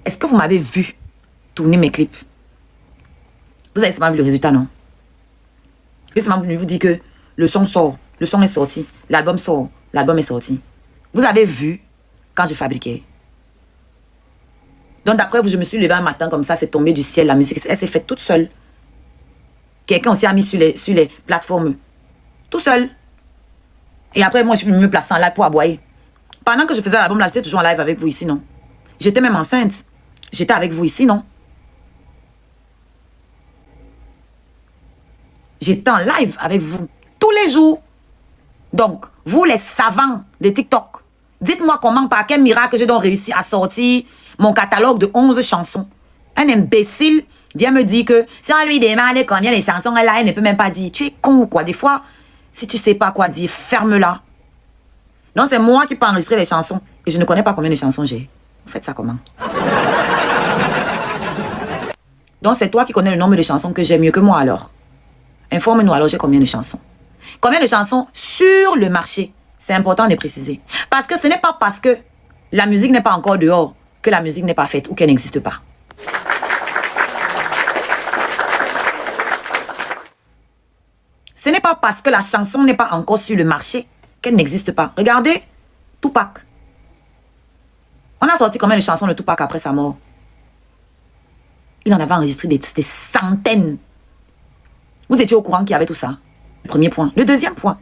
Est-ce que vous m'avez vu tourner mes clips? Vous avez seulement vu le résultat, non? Je suis seulement venu vous dire que le son sort, le son est sorti, l'album sort, l'album est sorti. Vous avez vu quand je fabriquais. Donc d'après vous, je me suis levée un matin comme ça, c'est tombé du ciel, la musique, elle s'est faite toute seule. Quelqu'un aussi a mis sur les plateformes. Tout seul. Et après, moi, je suis venue me placer en live pour aboyer. Pendant que je faisais l'album, là, j'étais toujours en live avec vous ici, non? J'étais même enceinte. J'étais avec vous ici, non? J'étais en live avec vous tous les jours. Donc, vous les savants de TikTok, dites-moi comment, par quel miracle j'ai donc réussi à sortir mon catalogue de 11 chansons. Un imbécile vient me dire que si on lui demande combien les chansons elle a, elle ne peut même pas dire. Tu es con ou quoi? Des fois, si tu ne sais pas quoi dire, ferme-la. Donc, c'est moi qui peux enregistrer les chansons et je ne connais pas combien de chansons j'ai. Vous faites ça comment? Donc, c'est toi qui connais le nombre de chansons que j'ai mieux que moi alors. Informe-nous alors, j'ai combien de chansons? Combien de chansons sur le marché? C'est important de préciser. Parce que ce n'est pas parce que la musique n'est pas encore dehors que la musique n'est pas faite ou qu'elle n'existe pas. Ce n'est pas parce que la chanson n'est pas encore sur le marché qu'elle n'existe pas. Regardez Tupac. On a sorti combien de chansons de Tupac après sa mort? Il en avait enregistré des centaines. Vous étiez au courant qu'il y avait tout ça? Le premier point. Le deuxième point.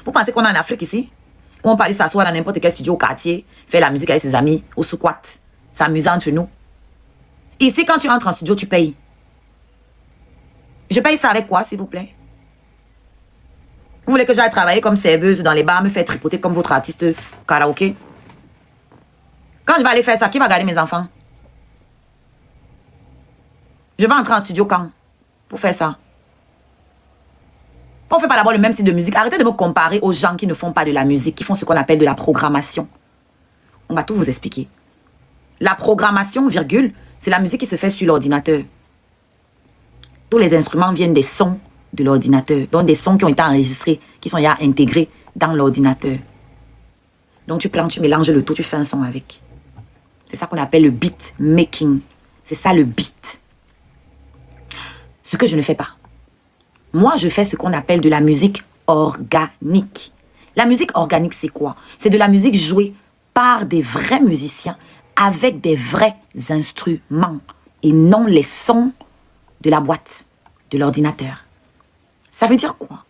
Vous pensez qu'on est en Afrique ici? Où on peut aller s'asseoir dans n'importe quel studio au quartier, faire la musique avec ses amis, au squat, s'amuser entre nous. Ici, quand tu entres en studio, tu payes. Je paye ça avec quoi, s'il vous plaît? Vous voulez que j'aille travailler comme serveuse dans les bars, me faire tripoter comme votre artiste karaoké? Quand je vais aller faire ça, qui va garder mes enfants? Je vais entrer en studio quand? Pour faire ça. On ne fait pas d'abord le même style de musique. Arrêtez de me comparer aux gens qui ne font pas de la musique, qui font ce qu'on appelle de la programmation. On va tout vous expliquer. La programmation, virgule, c'est la musique qui se fait sur l'ordinateur. Tous les instruments viennent des sons de l'ordinateur. Donc des sons qui ont été enregistrés, qui sont déjà intégrés dans l'ordinateur. Donc tu prends, tu mélanges le tout, tu fais un son avec. C'est ça qu'on appelle le beat making. C'est ça le beat. Ce que je ne fais pas. Moi, je fais ce qu'on appelle de la musique organique. La musique organique, c'est quoi? C'est de la musique jouée par des vrais musiciens avec des vrais instruments et non les sons de la boîte, de l'ordinateur. Ça veut dire quoi?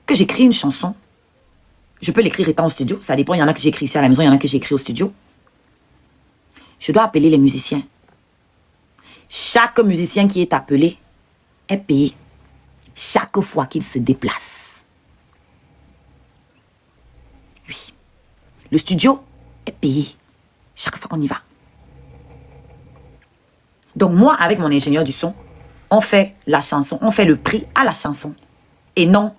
Que j'écris une chanson, je peux l'écrire étant au studio, ça dépend, il y en a que j'écris ici à la maison, il y en a que j'écris au studio. Je dois appeler les musiciens. Chaque musicien qui est appelé est payé chaque fois qu'il se déplace. Oui. Le studio est payé chaque fois qu'on y va. Donc moi, avec mon ingénieur du son, on fait la chanson, on fait le prix à la chanson. Et non,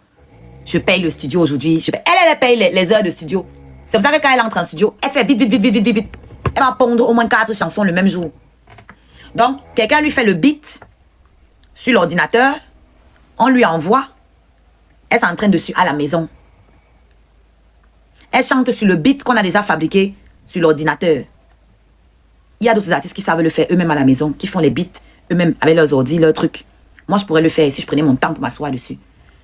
je paye le studio aujourd'hui. Elle paye les heures de studio. C'est pour ça que quand elle entre en studio, elle fait vite, vite, vite, vite, vite, vite. Elle va pondre au moins 4 chansons le même jour. Donc, quelqu'un lui fait le beat sur l'ordinateur, on lui envoie, elle s'entraîne dessus à la maison. Elle chante sur le beat qu'on a déjà fabriqué sur l'ordinateur. Il y a d'autres artistes qui savent le faire eux-mêmes à la maison, qui font les beats eux-mêmes avec leurs ordi, leurs trucs. Moi, je pourrais le faire si je prenais mon temps pour m'asseoir dessus.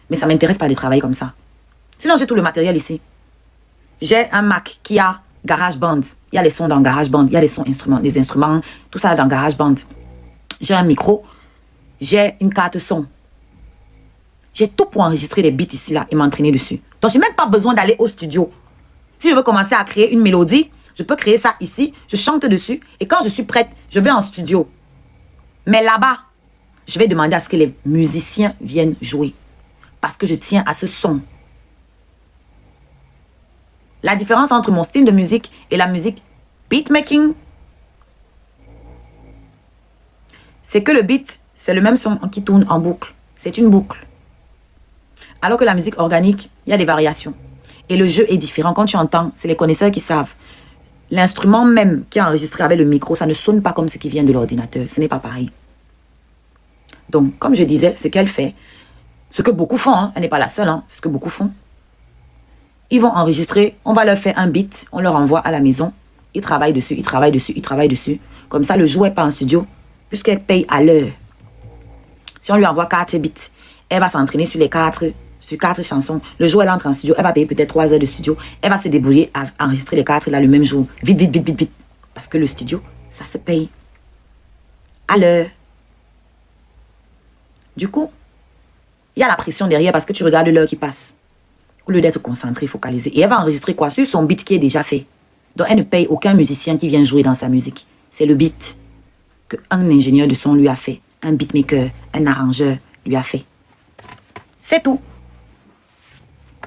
Mais ça ne m'intéresse pas de travailler comme ça. Sinon, j'ai tout le matériel ici. J'ai un Mac qui a GarageBand. Il y a les sons dans GarageBand. Il y a les sons instruments, les instruments, tout ça dans GarageBand. J'ai un micro. J'ai une carte son. J'ai tout pour enregistrer les beats ici, là, et m'entraîner dessus. Donc, je n'ai même pas besoin d'aller au studio. Si je veux commencer à créer une mélodie, je peux créer ça ici, je chante dessus, et quand je suis prête, je vais en studio. Mais là-bas, je vais demander à ce que les musiciens viennent jouer. Parce que je tiens à ce son. La différence entre mon style de musique et la musique beatmaking, c'est que le beat, c'est le même son qui tourne en boucle. C'est une boucle. Alors que la musique organique, il y a des variations. Et le jeu est différent. Quand tu entends, c'est les connaisseurs qui savent. L'instrument même qui est enregistré avec le micro, ça ne sonne pas comme ce qui vient de l'ordinateur. Ce n'est pas pareil. Donc, comme je disais, ce qu'elle fait, ce que beaucoup font, hein, elle n'est pas la seule, hein, c'est ce que beaucoup font. Ils vont enregistrer, on va leur faire un beat, on leur envoie à la maison. Il travaille dessus, il travaille dessus, il travaille dessus. Comme ça, le jour où elle part en studio, puisqu'elle paye à l'heure. Si on lui envoie 4 bits, elle va s'entraîner sur les 4 chansons. Le jour où elle entre en studio, elle va payer peut-être 3 heures de studio. Elle va se débrouiller à enregistrer les 4 là le même jour. Vite, vite, vite, vite, vite. Parce que le studio, ça se paye à l'heure. Du coup, il y a la pression derrière parce que tu regardes l'heure qui passe. Au lieu d'être concentré, focalisé. Et elle va enregistrer quoi? Sur son beat qui est déjà fait. Donc elle ne paye aucun musicien qui vient jouer dans sa musique. C'est le beat qu'un ingénieur de son lui a fait. Un beatmaker, un arrangeur lui a fait. C'est tout.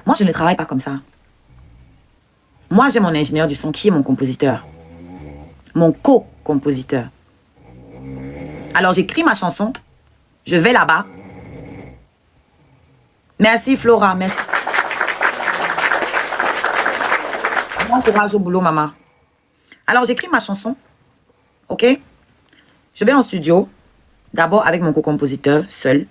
Moi, je ne travaille pas comme ça. Moi, j'ai mon ingénieur du son qui est mon compositeur. Mon co-compositeur. Alors, j'écris ma chanson. Je vais là-bas. Merci, Flora. Merci. Bon courage au boulot, maman. Alors, j'écris ma chanson. OK? Je vais en studio. D'abord avec mon co-compositeur, seul.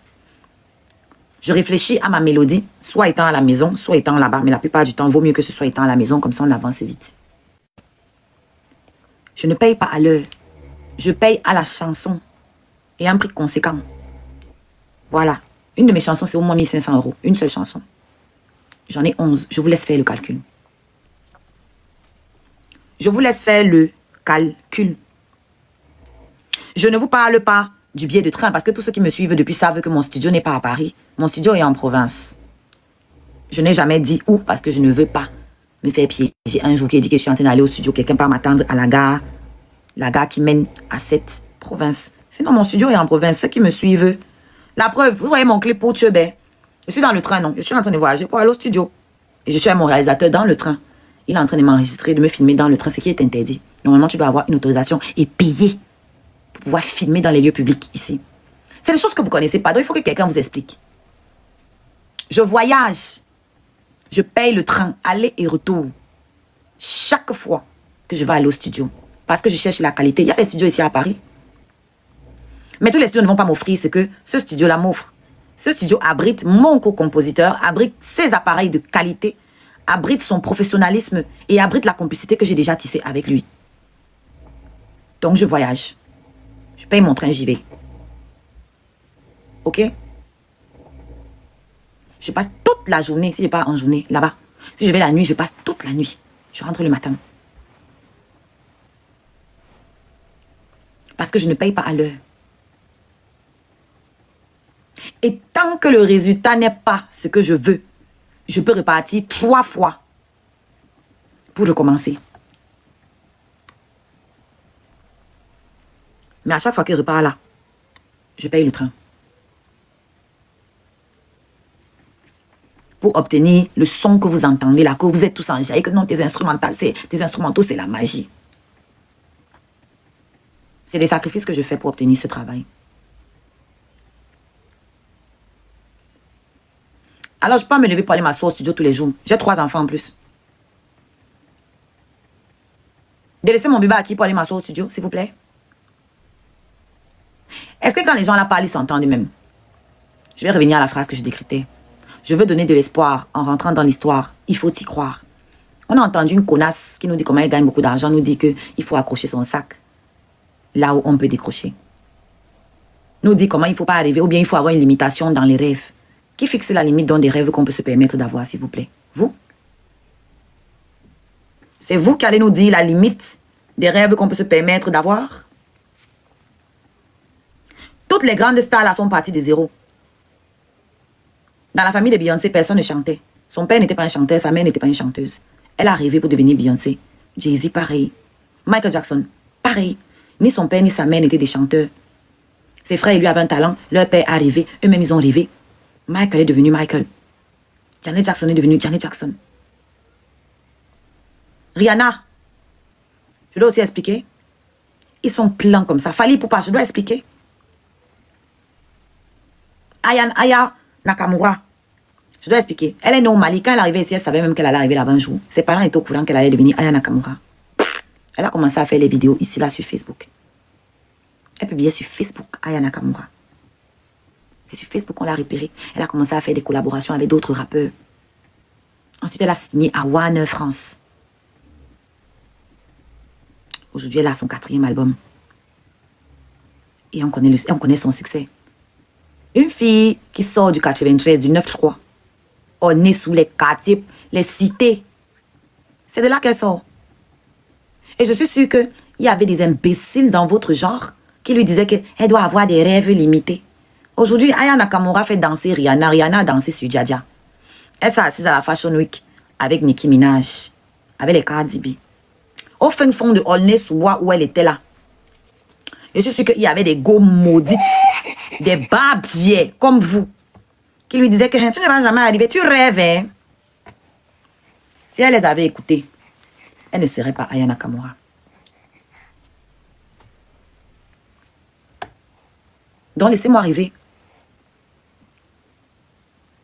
Je réfléchis à ma mélodie, soit étant à la maison, soit étant là-bas. Mais la plupart du temps, il vaut mieux que ce soit étant à la maison, comme ça on avance vite. Je ne paye pas à l'heure. Je paye à la chanson. Et un prix conséquent. Voilà. Une de mes chansons, c'est au moins 1500 €. Une seule chanson. J'en ai 11. Je vous laisse faire le calcul. Je vous laisse faire le calcul. Je ne vous parle pas du billet de train parce que tous ceux qui me suivent depuis savent que mon studio n'est pas à Paris. Mon studio est en province. Je n'ai jamais dit où parce que je ne veux pas me faire piéger. Un jour qui a dit que je suis en train d'aller au studio, quelqu'un part m'attendre à la gare qui mène à cette province. Sinon, mon studio est en province. Ceux qui me suivent, la preuve, vous voyez mon clip pour Chebet. Je suis dans le train, non. Je suis en train de voyager pour aller au studio. Et je suis avec mon réalisateur dans le train. Il est en train de m'enregistrer, de me filmer dans le train, ce qui est interdit. Normalement, tu dois avoir une autorisation et payer pour pouvoir filmer dans les lieux publics ici. C'est des choses que vous ne connaissez pas, donc il faut que quelqu'un vous explique. Je voyage. Je paye le train, aller et retour. Chaque fois que je vais aller au studio. Parce que je cherche la qualité. Il y a des studios ici à Paris. Mais tous les studios ne vont pas m'offrir ce que ce studio-là m'offre. Ce studio abrite mon co-compositeur, abrite ses appareils de qualité, abrite son professionnalisme et abrite la complicité que j'ai déjà tissée avec lui. Donc je voyage. Je paye mon train, j'y vais. OK? Je passe toute la journée, si je pars en journée, là-bas. Si je vais la nuit, je passe toute la nuit. Je rentre le matin. Parce que je ne paye pas à l'heure. Et tant que le résultat n'est pas ce que je veux, je peux repartir 3 fois pour recommencer. Mais à chaque fois que je repars là, je paye le train. Pour obtenir le son que vous entendez là, que vous êtes tous en jaillit, que non, tes instrumentaux, c'est la magie. C'est des sacrifices que je fais pour obtenir ce travail. Alors, je peux pas me lever pour aller m'asseoir au studio tous les jours. J'ai 3 enfants en plus. De laisser mon bébé à qui pour aller m'asseoir au studio, s'il vous plaît? Est-ce que quand les gens là parlent, ils s'entendent même? Je vais revenir à la phrase que je décryptais. Je veux donner de l'espoir en rentrant dans l'histoire. Il faut y croire. On a entendu une connasse qui nous dit comment elle gagne beaucoup d'argent, nous dit qu'il faut accrocher son sac là où on peut décrocher. Nous dit comment il ne faut pas arriver, ou bien il faut avoir une limitation dans les rêves. Qui fixe la limite dans des rêves qu'on peut se permettre d'avoir, s'il vous plaît? Vous? C'est vous qui allez nous dire la limite des rêves qu'on peut se permettre d'avoir? Toutes les grandes stars là sont parties de zéro. Dans la famille de Beyoncé, personne ne chantait. Son père n'était pas un chanteur, sa mère n'était pas une chanteuse. Elle a rêvé pour devenir Beyoncé. Jay-Z, pareil. Michael Jackson, pareil. Ni son père ni sa mère n'étaient des chanteurs. Ses frères lui avaient un talent, leur père est arrivé, eux-mêmes ils ont rêvé. Michael est devenu Michael. Janet Jackson est devenu Janet Jackson. Rihanna, je dois aussi expliquer. Ils sont pleins comme ça. Fali Poupa, je dois expliquer. Aya Nakamura, je dois expliquer. Elle est née au Mali. Quand elle est arrivée ici, elle savait même qu'elle allait arriver là-bas un jour. Ses parents étaient au courant qu'elle allait devenir Aya Nakamura. Elle a commencé à faire les vidéos ici, là, sur Facebook. Elle publiait sur Facebook, Aya Nakamura. C'est sur Facebook qu'on l'a repérée. Elle a commencé à faire des collaborations avec d'autres rappeurs. Ensuite, elle a signé à Warner France. Aujourd'hui, elle a son 4e album. Et on connaît son succès. Une fille qui sort du 93, du 9, je crois. On est sous les quartiers, les cités. C'est de là qu'elle sort. Et je suis sûre qu'il y avait des imbéciles dans votre genre qui lui disaient qu'elle doit avoir des rêves limités. Aujourd'hui, Aya Nakamura fait danser Rihanna. Rihanna a dansé sur Dja. Elle s'est assise à la Fashion Week avec Nicki Minaj, avec les Cardi B. Au fin fond de Aulnay-sous-Bois où elle était là. Je suis sûre qu'il y avait des go maudites, des barbiers comme vous, qui lui disaient que tu ne vas jamais arriver, tu rêves. Hein? Si elle les avait écoutés, elle ne serait pas Aya Nakamura. Donc laissez-moi arriver.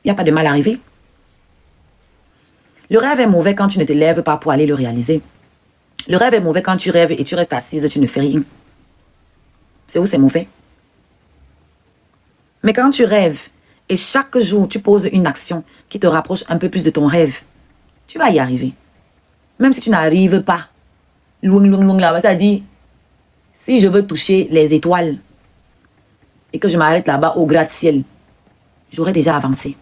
Il n'y a pas de mal à arriver. Le rêve est mauvais quand tu ne te lèves pas pour aller le réaliser. Le rêve est mauvais quand tu rêves et tu restes assise, tu ne fais rien. C'est où c'est mauvais. Mais quand tu rêves et chaque jour tu poses une action qui te rapproche un peu plus de ton rêve, tu vas y arriver. Même si tu n'arrives pas, loin là-bas, ça dit, si je veux toucher les étoiles et que je m'arrête là-bas au gratte-ciel, j'aurais déjà avancé.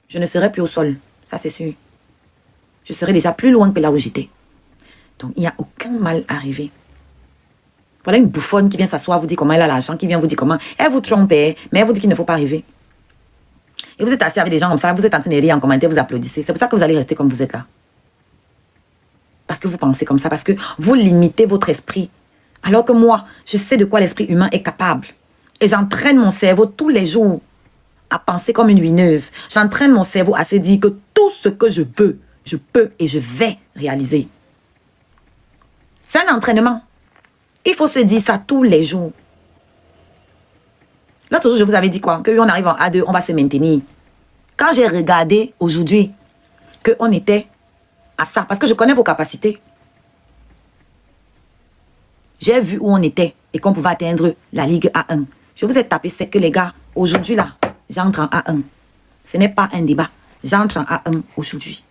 Je ne serai plus au sol, ça c'est sûr. Je serai déjà plus loin que là où j'étais. Donc il n'y a aucun mal à rêver. Voilà une bouffonne qui vient s'asseoir, vous dit comment elle a l'argent, qui vient vous dire comment. Elle vous trompe, mais elle vous dit qu'il ne faut pas rêver. Et vous êtes assis avec des gens comme ça, vous êtes en train de rire en commentaire, vous applaudissez. C'est pour ça que vous allez rester comme vous êtes là. Parce que vous pensez comme ça, parce que vous limitez votre esprit. Alors que moi, je sais de quoi l'esprit humain est capable. Et j'entraîne mon cerveau tous les jours à penser comme une wineuse. J'entraîne mon cerveau à se dire que tout ce que je veux, je peux et je vais réaliser. C'est un entraînement. Il faut se dire ça tous les jours. L'autre jour, je vous avais dit quoi? Qu'on arrive en A2, on va se maintenir. Quand j'ai regardé aujourd'hui qu'on était à ça, parce que je connais vos capacités, j'ai vu où on était et qu'on pouvait atteindre la Ligue A1. Je vous ai tapé, c'est que les gars, aujourd'hui là, j'entre en A1. Ce n'est pas un débat. J'entre en A1 aujourd'hui.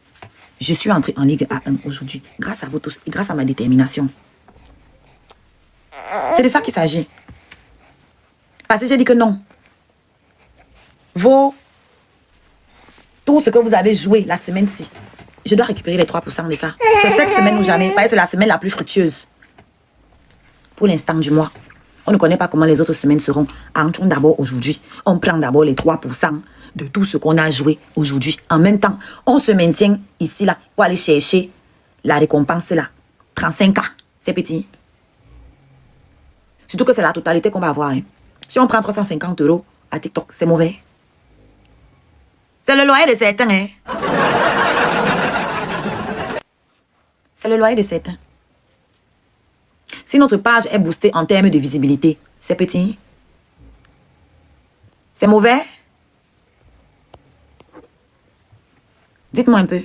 Je suis entré en Ligue A1 aujourd'hui. Grâce à vous tous et grâce à ma détermination. C'est de ça qu'il s'agit. Parce que j'ai dit que non. Tout ce que vous avez joué la semaine-ci, je dois récupérer les 3% de ça. C'est cette semaine ou jamais. Parce que c'est la semaine la plus fructueuse. Pour l'instant du mois. On ne connaît pas comment les autres semaines seront. Entrons d'abord aujourd'hui. On prend d'abord les 3% de tout ce qu'on a joué aujourd'hui. En même temps, on se maintient ici, là, pour aller chercher la récompense, là. 35K, c'est petit. Surtout que c'est la totalité qu'on va avoir. Hein. Si on prend 350 € à TikTok, c'est mauvais. C'est le loyer de certains. Hein. C'est le loyer de certains. Si notre page est boostée en termes de visibilité, c'est petit. C'est mauvais. Dites-moi un peu.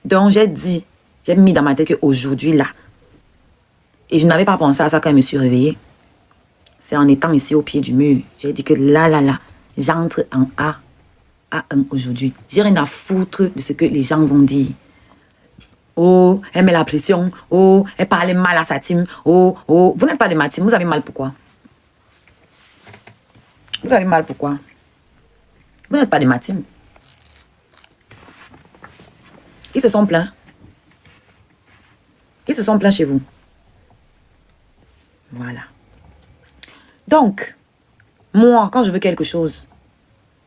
Donc j'ai mis dans ma tête qu'aujourd'hui là, et je n'avais pas pensé à ça quand je me suis réveillée. C'est en étant ici au pied du mur. J'ai dit que là, j'entre en A1 aujourd'hui. J'ai rien à foutre de ce que les gens vont dire. Oh, elle met la pression. Oh, elle parle mal à sa team. Oh, oh. Vous n'êtes pas de ma team. Vous avez mal pourquoi? Vous avez mal pourquoi? Vous n'êtes pas de ma team. Ils se sont plaints. Ils se sont plaints chez vous. Voilà. Donc, moi, quand je veux quelque chose,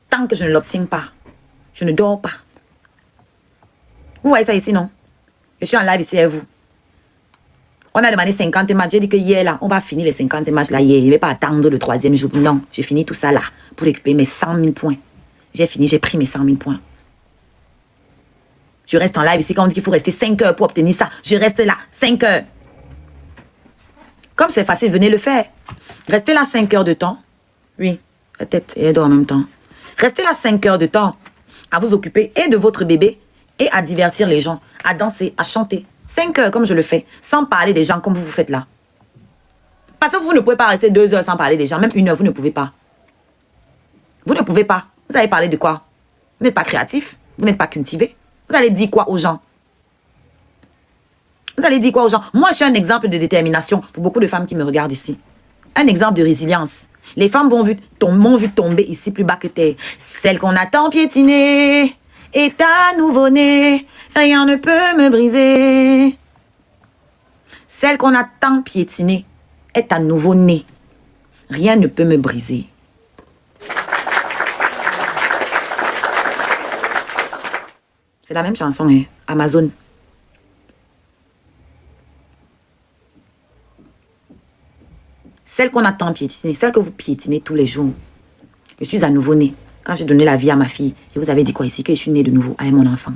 tant que je ne l'obtiens pas, je ne dors pas. Vous voyez ça ici, non? Je suis en live ici avec vous. On a demandé 50 matchs. J'ai dit que hier, là, on va finir les 50 matchs là hier. Je ne vais pas attendre le 3e jour. Non, j'ai fini tout ça là pour récupérer mes 100 000 points. J'ai fini, j'ai pris mes 100 000 points. Je reste en live ici. Quand on dit qu'il faut rester 5 heures pour obtenir ça, je reste là 5 heures. Comme c'est facile, venez le faire. Restez là 5 heures de temps. Oui, la tête et elle dort en même temps. Restez là 5 heures de temps à vous occuper et de votre bébé et à divertir les gens, à danser, à chanter. 5 heures comme je le fais, sans parler des gens comme vous faites là. Parce que vous ne pouvez pas rester 2 heures sans parler des gens, même 1 heure, vous ne pouvez pas. Vous ne pouvez pas. Vous allez parler de quoi? Vous n'êtes pas créatif. Vous n'êtes pas cultivé. Vous allez dire quoi aux gens? Vous allez dire quoi aux gens? Moi, je suis un exemple de détermination pour beaucoup de femmes qui me regardent ici. Un exemple de résilience. Les femmes m'ont vu tomber ici plus bas que terre. Celle qu'on a tant piétinée est à nouveau-né. Rien ne peut me briser. Celle qu'on a tant piétinée est à nouveau-né. Rien ne peut me briser. C'est la même chanson, hein? Amazon. Celle qu'on a tant piétinée, celle que vous piétinez tous les jours. Je suis à nouveau née. Quand j'ai donné la vie à ma fille, et vous avez dit quoi ici? Que je suis née de nouveau avec mon enfant.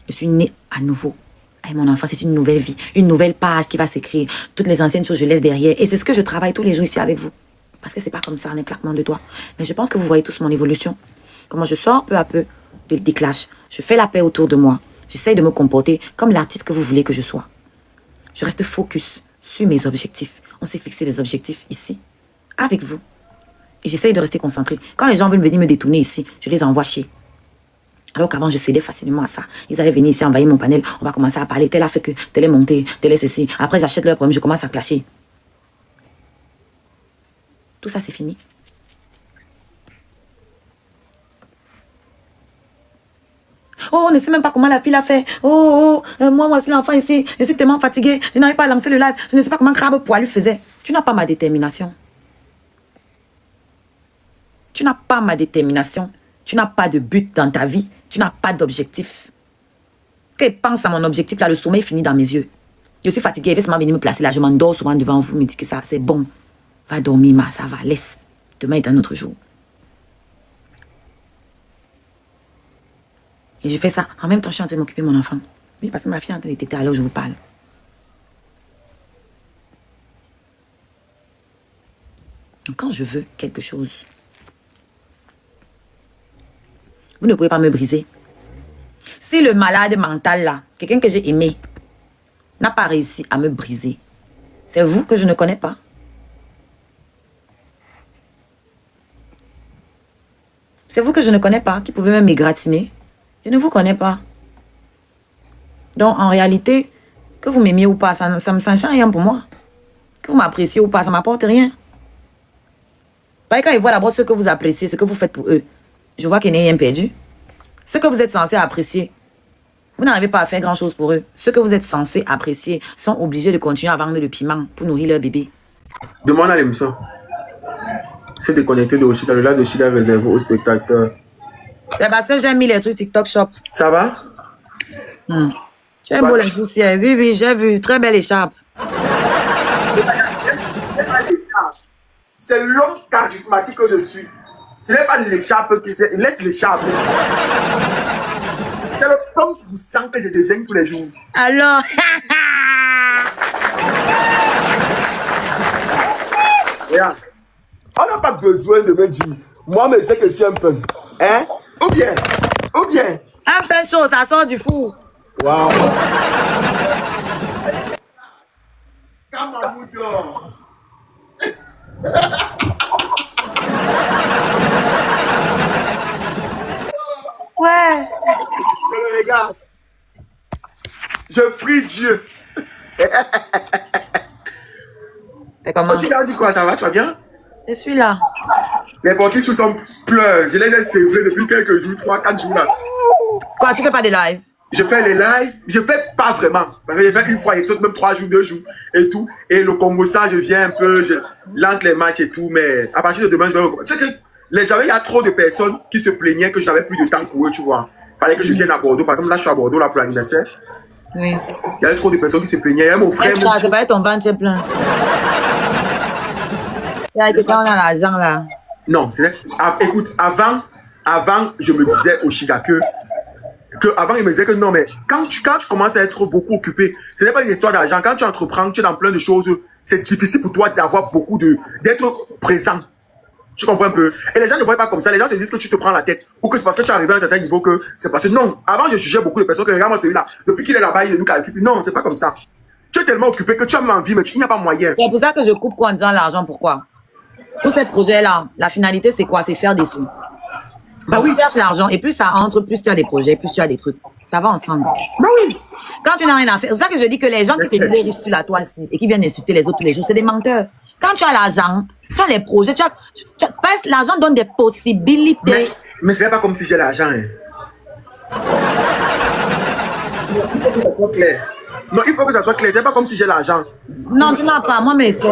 Je suis née à nouveau avec mon enfant. C'est une nouvelle vie, une nouvelle page qui va s'écrire. Toutes les anciennes choses, je laisse derrière. Et c'est ce que je travaille tous les jours ici avec vous. Parce que c'est pas comme ça, un claquement de doigts. Mais je pense que vous voyez tous mon évolution. Comment je sors peu à peu des clashs. Je fais la paix autour de moi. J'essaye de me comporter comme l'artiste que vous voulez que je sois. Je reste focus sur mes objectifs. On s'est fixé des objectifs ici, avec vous. Et j'essaye de rester concentré. Quand les gens veulent venir me détourner ici, je les envoie chier. Alors qu'avant, je cédais facilement à ça. Ils allaient venir ici, envahir mon panel. On va commencer à parler. Tel a fait que, tel est monté, tel est ceci. Après, j'achète leur problème, je commence à clasher. Tout ça, c'est fini. Oh, on ne sait même pas comment la fille l'a fait. Moi aussi l'enfant ici, je suis tellement fatiguée, je n'arrive pas à lancer le live, je ne sais pas comment Crabe Poilu faisait. Tu n'as pas ma détermination. Tu n'as pas ma détermination. Tu n'as pas de but dans ta vie. Tu n'as pas d'objectif. Quand je pense à mon objectif, là, le sommeil finit dans mes yeux. Je suis fatiguée, laisse-moi venir me placer là, je m'endors souvent devant vous, me dit que ça, c'est bon. Va dormir, ma, ça va, laisse. Demain est un autre jour. Et je fais ça. En même temps, je suis en train de m'occuper de mon enfant. Oui, parce que ma fille est en train de téter alors je vous parle. Donc, quand je veux quelque chose, vous ne pouvez pas me briser. Si le malade mental là, quelqu'un que j'ai aimé, n'a pas réussi à me briser, c'est vous que je ne connais pas. C'est vous que je ne connais pas, qui pouvez même m'égratiner. Je ne vous connais pas. Donc, en réalité, que vous m'aimiez ou pas, ça ne change rien pour moi. Que vous m'appréciez ou pas, ça ne m'apporte rien. Parce que quand ils voient d'abord ce que vous appréciez, ce que vous faites pour eux, je vois qu'il n'y a rien perdu. Ce que vous êtes censé apprécier, vous n'arrivez pas à faire grand-chose pour eux. Ce que vous êtes censé apprécier sont obligés de continuer à vendre le piment pour nourrir leur bébé. Demande à l'émission. C'est déconnecté de Oshida. Le live de Oshida est réservé aux spectateurs. C'est parce que j'ai mis les trucs TikTok Shop. Ça va? Tu as beau les poussières. Oui, oui, j'ai vu. Très belle écharpe. C'est l'homme charismatique que je suis. Ce n'est pas l'écharpe qui c'est. Laisse l'écharpe. C'est le homme puissant que je deviens tous les jours. Alors. Regarde. On n'a pas besoin de me dire. Moi, mais c'est que c'est un peu. Hein? Ou bien. Un peu de choses, ça sort du four. Waouh. Kamamoudon. Ouais. Je le regarde. Je prie Dieu. C'est comment? Tu as dit quoi? Ça va? Tu vas bien? Je suis là. Les portiers sous son pleurent. Je les ai sévrés depuis quelques jours, 3-4 jours là. Quoi, tu fais pas de live? Je fais les lives, je fais pas vraiment. Parce que je fais une fois et tout, même 3 jours, 2 jours et tout. Et le Congo, ça, je viens un peu, je lance les matchs et tout. Mais à partir de demain, je vais recommencer. C'est que il y a trop de personnes qui se plaignaient que je n'avais plus de temps pour eux, tu vois. Fallait que je vienne à Bordeaux. Par exemple, là, je suis à Bordeaux là pour l'anniversaire. Oui. Il y avait trop de personnes qui se plaignaient. Mon frère. C'est pas ton ventre plein. Il y a quelqu'un dans l'argent là. Non, écoute, avant, je me disais au Chiga que avant, il me disait que non, mais quand tu commences à être beaucoup occupé, ce n'est pas une histoire d'argent. Quand tu entreprends, tu es dans plein de choses, c'est difficile pour toi d'avoir d'être présent. Tu comprends un peu? Et les gens ne voient pas comme ça. Les gens se disent que tu te prends la tête ou que c'est parce que tu es arrivé à un certain niveau que c'est parce que non. Avant, je jugeais beaucoup de personnes que regarde-moi celui-là. Depuis qu'il est là-bas, il nous calcule. Non, c'est pas comme ça. Tu es tellement occupé que tu as envie, mais il n'y a pas moyen. C'est pour ça que je coupe en disant l'argent. Pourquoi? Pour ce projet-là, la finalité, c'est quoi? C'est faire des sous. Bah oui. Tu cherches l'argent et plus ça entre, plus tu as des projets, plus tu as des trucs. Ça va ensemble. Bah oui. Quand tu n'as rien à faire, c'est ça que je dis que les gens qui se disent riches sur la toile et qui viennent insulter les autres tous les jours, c'est des menteurs. Quand tu as l'argent, tu as les projets, l'argent donne des possibilités. Mais c'est pas comme si j'ai l'argent. Hein. Il faut que ça soit clair. Non, il faut que ça soit clair. C'est pas comme si j'ai l'argent. Non, tu n'as pas. Moi, mais c'est...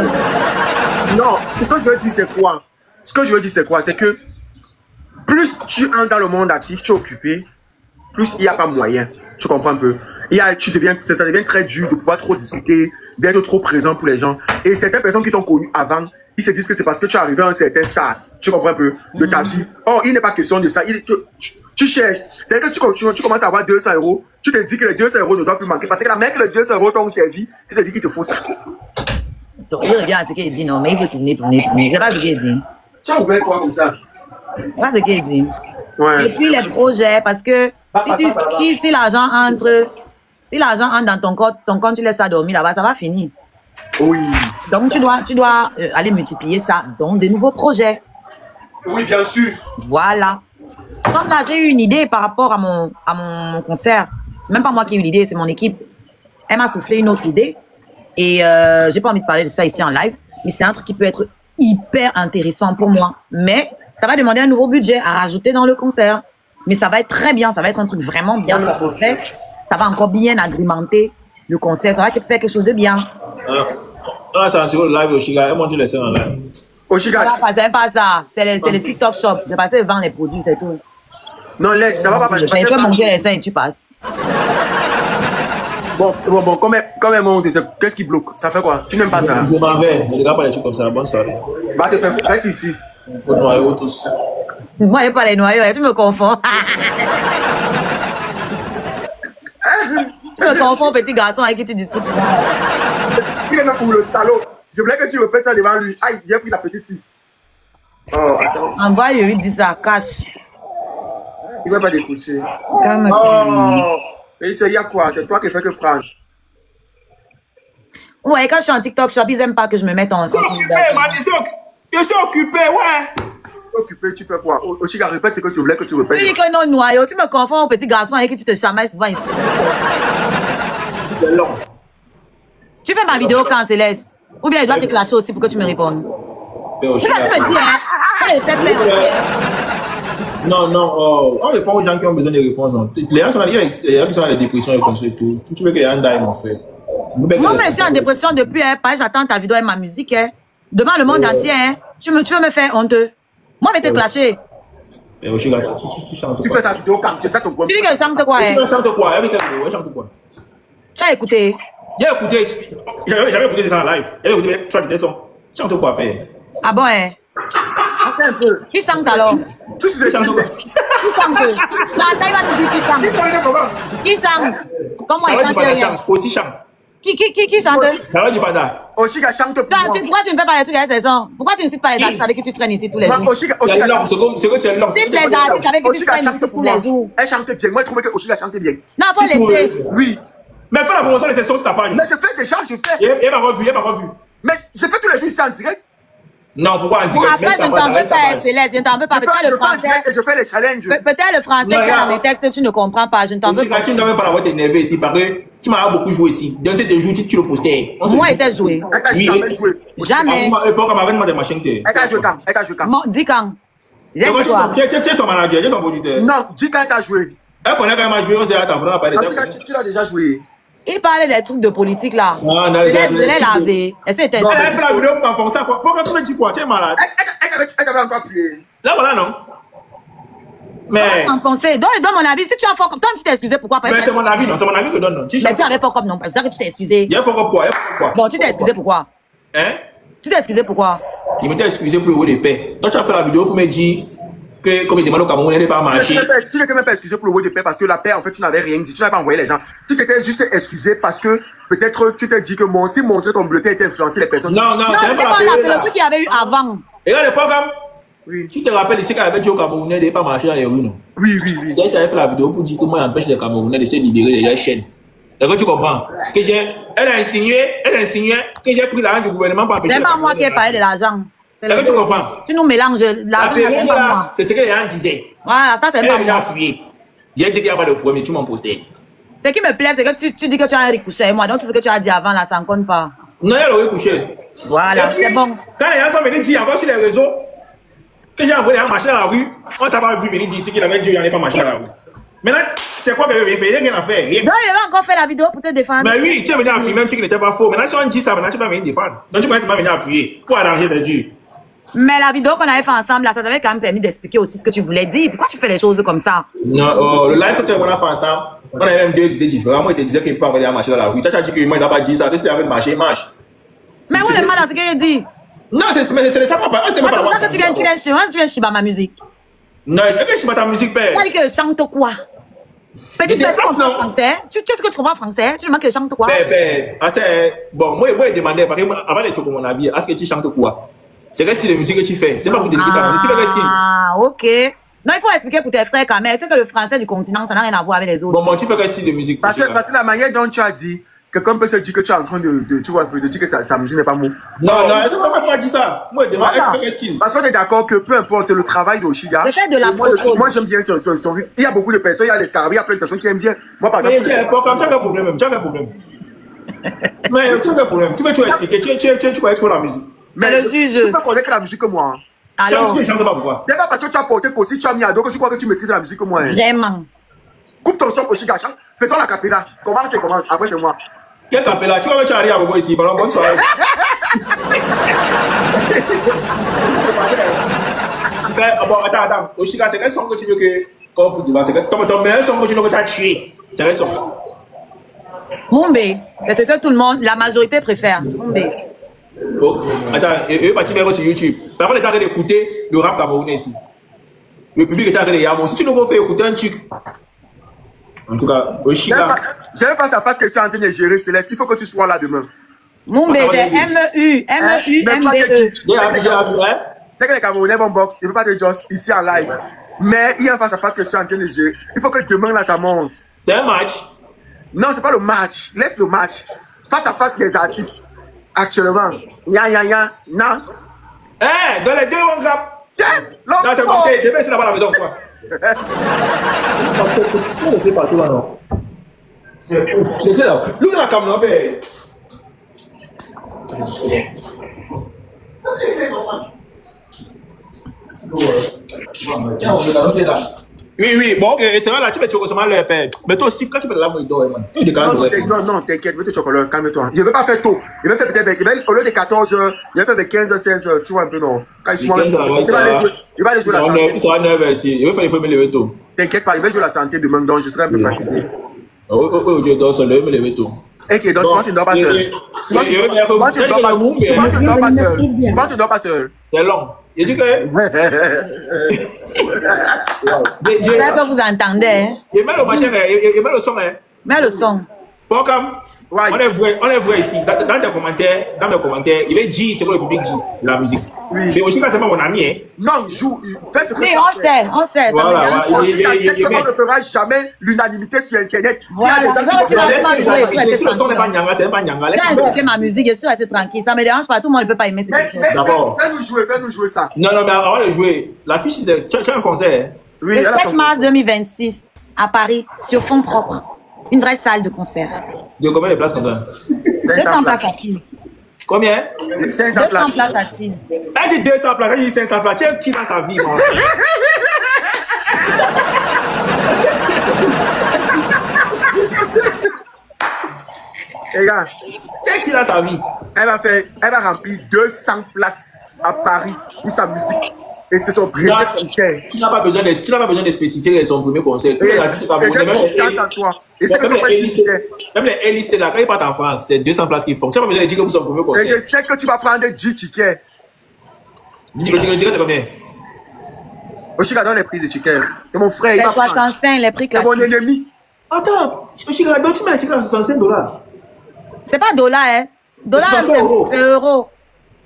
Non, ce que je veux dire, c'est quoi? Ce que je veux dire, c'est quoi? C'est que plus tu entres dans le monde actif, tu es occupé, plus il n'y a pas moyen. Tu comprends un peu? Ça devient très dur de pouvoir trop discuter, d'être trop présent pour les gens. Et certaines personnes qui t'ont connu avant, ils se disent que c'est parce que tu es arrivé à un certain stade, tu comprends un peu, de ta vie. Or, il n'est pas question de ça. Tu cherches. C'est-à-dire que tu commences à avoir 200 €, tu te dis que les 200 € ne doivent plus manquer. Parce que la mec, les 200 € t'ont servi, tu te dis qu'il te faut ça. Il revient à ce qu'il dit, non, mais il veut tourner. C'est pas ce qu'il dit. Tu as ouvert quoi comme ça? C'est pas ce qu'il dit. Ouais. Et puis les projets, parce que si l'argent entre dans ton compte, tu laisses ça dormir là-bas, ça va finir. Oui. Donc tu dois aller multiplier ça dans de nouveaux projets. Oui, bien sûr. Voilà. Comme là, j'ai eu une idée par rapport à mon concert. C'est même pas moi qui ai eu l'idée, c'est mon équipe. Elle m'a soufflé une autre idée. Et j'ai pas envie de parler de ça ici en live, mais c'est un truc qui peut être hyper intéressant pour moi. Mais ça va demander un nouveau budget à rajouter dans le concert. Mais ça va être très bien, ça va être un truc vraiment bien fait. Ça va encore bien agrémenter le concert, ça va faire quelque chose de bien. Non, c'est un live Oshiga, elle monte les scènes en live. Oshiga. C'est pas ça, c'est les TikTok shop. Je passais vendre les produits, c'est tout. Non, laisse, ça va pas passer. Tu peux monter les scènes et tu passes. Bon, quand même, qu'est-ce qui bloque? Ça fait quoi? Tu n'aimes pas ça? Je m'en vais, ne regarde pas les trucs comme ça, bonne soirée. Va te faire, reste ici. Faut noyer tous. Moi, il n'y a pas les noyaux, tu me confonds. Tu me confonds, petit garçon avec qui tu discutes. Il est là pour le salaud. Je voulais que tu répètes ça devant lui. Aïe, j'ai pris la petite fille. Oh, attends. Envoie-lui, dis ça, cache. Il ne va pas décrocher. Calme-toi. Oh, et il y a quoi? C'est toi qui fais que prendre. Ouais, quand je suis en TikTok shop, ils n'aiment pas que je me mette en... Je suis occupé, man, je suis occupé, ouais. Occupé, tu fais quoi? Oshiga, répète ce que tu voulais que tu répètes. Tu dis que non, noyau, tu me confonds au petit garçon avec qui tu te chamailles souvent ici. C'est long. Tu fais ma vidéo quand, Céleste? Ou bien je dois te clasher aussi pour que tu me répondes? Tu me dis, hein? Non, on répond aux gens qui ont besoin de réponses. Les gens sont dans les dépressions et comme ça et tout. Tu veux que les gens d'aillent, mon frère. Moi, je suis en dépression depuis, hein, parce que j'attends ta vidéo et ma musique, hein. Devant le monde entier, hein. Tu veux me faire honteux. Moi, je vais te clasher. Tu fais sa vidéo quand tu sais ton point. Tu dis que je chante quoi, hein? Tu chante quoi? Elle chante quoi? Tu as écouté? J'ai écouté. J'avais écouté ça en live. J'avais écouté 3 vidéos. Tu chantes quoi, faire? Ah bon, hein? Attends un peu. Qui chante alors? Tu sais chanter. Qui chante? La taille va te dire qui chante. Qui chante comment? Qui chante? Comment il chante? Aussi chante. Qui chante? Sarah du Panda. Oshiga chante pour moi. Pourquoi tu ne fais pas les trucs à 16 ans? Pourquoi tu ne cites pas les artistes avec qui tu traînes ici tous les jours? Oshiga, C'est que c'est long. Cite les artistes avec qui tu traînes ici tous les jours. Elle chante bien. Moi, je trouvais que Oshiga chantait bien. Non, faut laisser. Oui. Mais fais la promotion de ces sons sur ta page. Mais je fais déjà, je fais. Elle m'a revu. Mais je fais tous les jours ici en direct. Non, pourquoi en Bon, direct? après, je ne t'en veux pas, Céleste, je ne t'en veux pas. Peut-être le français. Je fais les challenges. Peut-être le français, dans mes textes, tu ne comprends pas. Je ne t'en veux pas. Tu ne dois même pas l'avoir énervé ici parce que tu m'as beaucoup joué ici. Dans ces 2 jours, tu le postais. Moi, il t'a joué. Elle n'a jamais joué. Jamais. Elle a joué quand? Elle a joué quand? Dis quand. Tu es son manager, tu es son producteur. Non, dis quand elle a joué. Elle connaît quand même joué, on s'est attends, on va parler de ça. Tu l'as déjà joué. Il parlait des trucs de politique là. Non, je l'ai lavé. Elle s'est Elle a fait la vidéo pour m'enfoncer. Pourquoi tu me dis quoi? Tu es malade. Elle avait encore appuyé. Là, voilà, non? Mais. Enfoncé. Donne mon avis. Si tu as fort comme toi, tu t'es excusé pourquoi? Mais c'est mon avis, non? C'est mon avis que donne, non? Mais tu avais fort comme non. C'est ça que tu t'es excusé. Il y a fort comme quoi? Bon, tu t'es excusé pourquoi? Hein? Tu t'es excusé pourquoi? Il m'était excusé pour le haut de paix. Toi, tu as fait la vidéo pour me dire que, comme il demande au Cameroun, elle n'est pas marché. Tu n'étais même pas excusé pour le haut de paix parce que la paix, en fait, tu n'avais rien dit. Tu n'avais pas envoyé les gens. Tu t'étais juste excusé parce que peut-être tu t'es dit que si montrer ton bulletin était influencé les personnes. Non, c'est même pas la le truc qu'il y avait eu avant. Et là, le programme. Oui. Tu te rappelles ici qu'elle avait dit au Camerounais, elle n'est pas marché dans les rues, non? Oui. C'est ça, elle fait la vidéo pour dire que moi, j'empêche les Camerounais de se libérer de leur chaîne. D'accord, tu comprends? Elle a insinué que j'ai pris l'argent du gouvernement pour empêcher. C'est pas moi qui ai parlé de l'argent. Est-ce que tu comprends? Tu nous mélanges. La périmie, là, c'est ce que les gens disaient. Voilà, ça, c'est pas moi. Appuyé. Il a dit qu'il n'y a pas de problème, tu m'en postais. Ce qui me plaît, c'est que tu dis que tu as un recouché avec moi. Donc, tout ce que tu as dit avant, là, ça ne compte pas. Non, il y a le recouché. Voilà, c'est bon. Quand les gens sont venus dire encore sur les réseaux que j'ai envoyé un machin dans la rue, on t'a pas vu venir dire ici qu'il avait dit qu'il n'y en avait pas machin dans la rue. Maintenant, c'est quoi que je vais faire? Il n'y a rien à faire. Rien. Donc, il avait encore fait la vidéo pour te défendre. Mais oui, tu es venu à filmer un truc qui n'était pas faux. Maintenant, si on dit ça, maintenant, tu vas venir défendre. Donc, tu ne peux pas venir appuyer. Pour arranger, c'est dur. Mais la vidéo qu'on avait fait ensemble, là, ça t'avait quand même permis d'expliquer aussi ce que tu voulais dire. Pourquoi tu fais les choses comme ça? Non, le live que on a fait ensemble, on avait même deux idées différentes. Moi, il te disait qu'il ne peut pas envoyer un marché dans la rue. Tu as dit que moi, il n'a pas dit ça. Que c'était avec le marché, il marche. Mais où le mal dans ce qu'il dit? Non, c'est ça. C'est pas pour ça que tu viens chiba ma musique. Non, je vais chiba ta musique, père. Tu as dit que je chante quoi? Petit peu français. Tu sais que tu comprends français? Tu demandes que je chante quoi? Père, bon, moi, il demandait, parce que avant de choquer mon avis, est-ce que tu chantes quoi? C'est quel style de musique que tu fais? C'est pas pour te dire ta musique, tu fais quel style? Ah, ok. Non, il faut expliquer pour tes frères quand même. Tu sais que le français du continent, ça n'a rien à voir avec les autres. Bon, tu fais quel style de musique? Parce que la manière dont tu as dit, quelqu'un peut se dire que tu es en train tu vois, de dire que sa musique n'est pas mou. Non, elle ne pas dit ça. Moi, elle fait quel style? Parce qu'on est d'accord que peu importe le travail d'Oshiga. Je fais de la prod. Moi, j'aime bien son rythme. Il y a beaucoup de personnes, il y a les stars, il y a plein de personnes qui aiment bien. Moi, par exemple. Tu as quel problème? Tu as quel problème? Mais tu as quel problème? Tu veux expliquer? Tu connais trop la musique. Mais le juge. Tu peux connaître la musique que moi. Alors. Tu ne chantes pas pourquoi? C'est pas parce que tu as porté Kossi, tu as mis à dos que tu crois que tu maîtrises la musique que moi. Vraiment. Coupe ton son, Oshiga. Faisons la capella. Commence. Après, c'est moi. Quel capella? Tu vois que tu arrives à Bobo ici. Bonne soirée. Bon, attends. Oshiga, c'est quel son que tu veux que. Comme pour dire, c'est ton meilleur son que tu veux que tu as tué. C'est quel son? Mumbe, c'est ce que tout le monde, la majorité préfère. Mumbe. Oh, attends, eux partis vers sur YouTube. Par contre, ils sont en train d'écouter le rap camerounais ici. Le public est en train de yamon. Si tu nous fais écouter un truc. En tout cas, Oshiga. J'ai face à face que tu es en train de gérer, Céleste. Il faut que tu sois là demain. Mumbe, c'est M-E-U, M-E-U-M-B-E. C'est que les Camerounais vont box. Il ne peut pas te just ici en live. Mais il y a un face à face que tu es en train de gérer. Il faut que demain, là, ça monte. C'est un match? Non, c'est pas le match. Laisse le match. Face à face des artistes. Actuellement. Non. Dans les deux, on rap. Tiens, non, c'est bon. Demain, c'est là-bas à la maison, quoi. C'est ouf. Je sais là. Look at la caméra, mais. Oui, bon, ok, c'est vrai là, tu fais chocolat le père. Mais toi, Steve, quand tu fais de la mouille d'or, man. Non, t'inquiète, je vais te chocolat, calme-toi. Je ne vais pas faire tôt. Je vais faire peut-être, au lieu de 14h, je vais faire de 15h, 16h, tu vois un peu, non. Quand il soit. Il va aller jouer la santé. Ça va 9h ici. Il faut me lever tôt. T'inquiète pas, il va jouer la santé demain, donc je serai un peu fatigué. Oh, je dors seul, je vais me lever tôt. Ok, donc souvent tu ne dors pas seul. Souvent tu ne dors pas seul. C'est long. Il dit que. J'espère que vous entendez. Il met le machin, il met le son. Mets le son. Bon, comme. On est vrai ici. Dans mes commentaires, il va dire ce que le public dit, la musique. Oui. Mais aussi, quand c'est pas mon ami, hein. Non, joue. Fais ce que oui, tu fais. on sait. Voilà, on ne fera jamais l'unanimité sur Internet. Voilà, si le son n'est pas nyanga, c'est pas nyanga. Laisse-moi ma musique, je suis assez tranquille. Ça me dérange pas, tout le monde ne peut pas aimer cette chose. D'abord. Fais-nous jouer ça. Non, mais avant de jouer, la fiche, tu as un concert. Oui, le 7 mars 2026, à Paris, sur fonds propres. Une vraie salle de concert. De combien de places qu'on a? 200 places assises. Combien? 500 places assises. Elle dit 200 places, elle dit 500 places. Tiens, qui dans sa vie, moi? Les gars, tiens, qui dans sa vie? Elle va remplir 200 places à Paris pour sa musique. Et c'est son premier concert. Tu n'as pas besoin de spécifier son premier concert. Tous les artistes pas même les A-listés là, quand ils partent en France, c'est 200 places qu'ils font. Tu n'as pas besoin de dire que pour son premier concert. Et je sais que tu vas prendre 10 tickets. Le ticket, c'est combien? Oshiga donne les prix de tickets. C'est mon frère. C'est 65 les prix classiques. C'est mon ennemi. Attends, Oshiga, tu mets un ticket à 65 $. C'est pas dollars, hein. Dollars, c'est euros.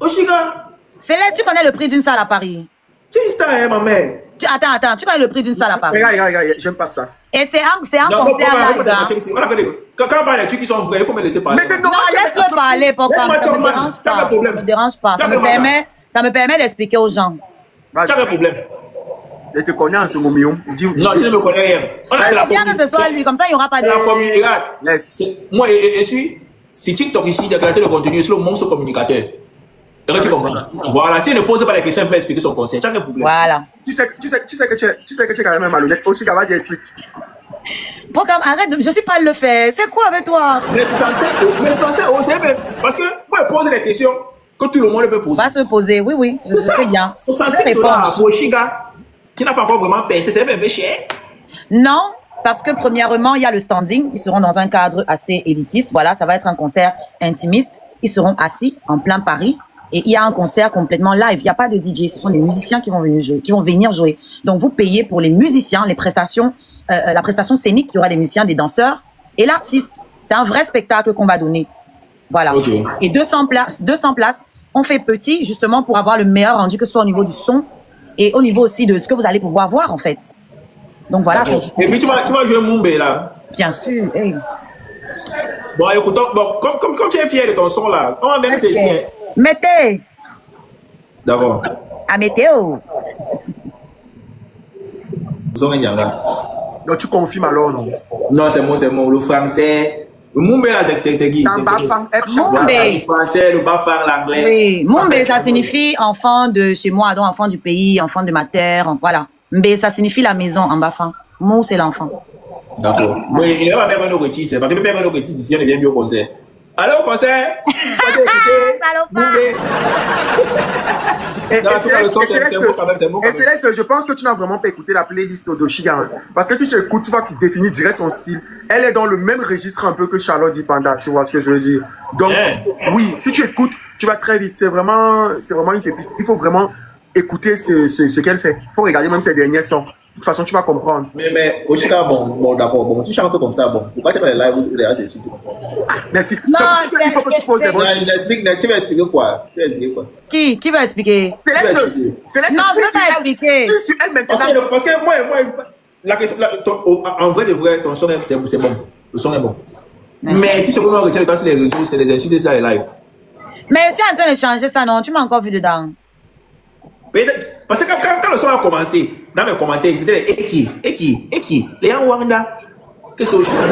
Oshiga. C'est là, tu connais le prix d'une salle à Paris. C'est ça, hein, ma mère. Attends, tu connais le prix d'une salle à Paris. Regarde, j'aime pas ça. Et c'est un concert là. Quand on parle des trucs qui sont vrais, il faut me laisser parler. Mais c'est normal. Non, laisse-le parler, pourquoi ça ne me dérange pas. Ça me dérange pas. Ça me permet Ça me permet d'expliquer aux gens. Tu as un problème. Je te connais en ce moment. Non, je ne me connais rien. C'est bien que ce soit lui, comme ça, il n'y aura pas de... La communication. Moi, si TikTok ici, il y a créateur de contenu, c'est le monstre communicateur. Tu comprends? Voilà, s'il ne pose pas les questions, il peut expliquer son conseil. Tu as un problème. Voilà. Tu sais que tu es quand même malhonnête. Aussi, vas-y, explique. Programme, arrête, je ne suis pas le faire. C'est quoi avec toi? Mais c'est censé oser, parce que moi, je pose des questions que tout le monde peut poser. Va se poser, oui, je sais bien. C'est censé $, pour Oshiga, qui n'a pas encore vraiment percé, c'est un peu cher. Non, parce que premièrement, il y a le standing. Ils seront dans un cadre assez élitiste. Voilà, ça va être un concert intimiste. Ils seront assis en plein Paris. Et il y a un concert complètement live. Il n'y a pas de DJ. Ce sont des musiciens qui vont venir jouer. Donc, vous payez pour les musiciens, les prestations, la prestation scénique. Il y aura des musiciens, des danseurs et l'artiste. C'est un vrai spectacle qu'on va donner. Voilà. Okay. Et 200 places, on fait petit justement pour avoir le meilleur rendu, que ce soit au niveau du son et au niveau aussi de ce que vous allez pouvoir voir en fait. Donc voilà. Et puis tu vas jouer Mumbai là. Bien sûr. Hey. Bon, écoute, comme tu es fier de ton son là, on va mettre ces signes. Mettez. D'accord. À météo. Donc tu confirmes alors, non? Non, c'est moi. Le français. Le Mumbai là, c'est qui? Mumbai. Le français, le bafang, l'anglais. Oui, Mumbai, ça signifie enfant de chez moi, donc enfant du pays, enfant de ma terre, voilà. Mumbai, ça signifie la maison en bafang. Mou, c'est l'enfant. D'accord. Oui, il va faire un autre titre, parce que faire un autre titre ici, on est bien mieux au concert. Allô, concert? Et Céleste, je pense que tu n'as vraiment pas écouté la playlist d'Oshiga. Parce que si tu écoutes, tu vas définir direct son style. Elle est dans le même registre un peu que Charlotte Dipanda, tu vois ce que je veux dire. Donc, oui, si tu écoutes, tu vas très vite. C'est vraiment une pépite. Il faut vraiment écouter ce qu'elle fait. Il faut regarder même ses derniers sons. De toute façon, tu vas comprendre. Mais Oshiga, bon, d'accord. Bon, tu chantes comme ça, bon. Pourquoi tu fais les lives où les gars c'est surtout comme ça? Merci. Non, il faut que tu poses des bonnes questions. Tu vas expliquer quoi? Qui va expliquer? Céleste. Non, je vais pas expliquer. Parce que moi, la question, en vrai de vrai, ton son c'est bon. Le son est bon. Mais si ce qu'on retient le temps sur les réseaux, c'est les insultes ça les lives. Mais je suis en train de changer ça, non? Tu m'as encore vu dedans. Parce que quand le son a commencé, dans mes commentaires, c'était et qui les gens Wanda, qu'est-ce que je suis en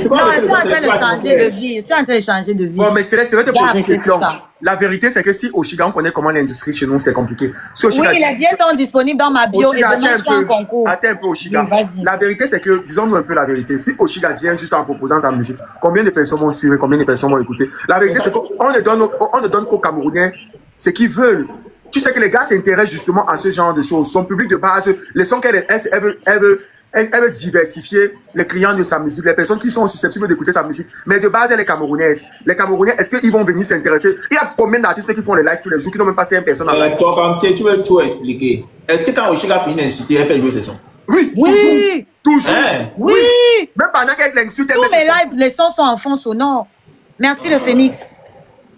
train de changer de vie. Je suis en train de changer de vie. Bon, mais Céleste, je vais te poser une question. La vérité, c'est que si Oshiga, on connaît comment l'industrie chez nous, c'est compliqué. Si Oshiga, oui, les billets sont disponibles dans ma bio et demain je fais un concours. Attends un peu, Oshiga. La vérité, c'est que, disons-nous un peu la vérité. Si Oshiga vient juste en proposant sa musique, combien de personnes vont suivre, combien de personnes vont écouter? La vérité, c'est qu'on ne donne qu'aux Camerounais ce qu'ils veulent. Tu sais que les gars s'intéressent justement à ce genre de choses. Son public de base, les sons qu'elle veut diversifier les clients de sa musique, les personnes qui sont susceptibles d'écouter sa musique. Mais de base, elle est camerounaise. Les Camerounais, est-ce qu'ils vont venir s'intéresser? Il y a combien d'artistes qui font les lives tous les jours, qui n'ont même pas 5 personnes en live? Toi, comme tu veux tout expliquer. Est-ce que quand Oshiga finit d'insulter, elle fait jouer ses sons? Oui, toujours. Oui. Même pendant qu'elle l'insulte, tous mes lives, les sons sont en fond sonore. Merci le Phoenix.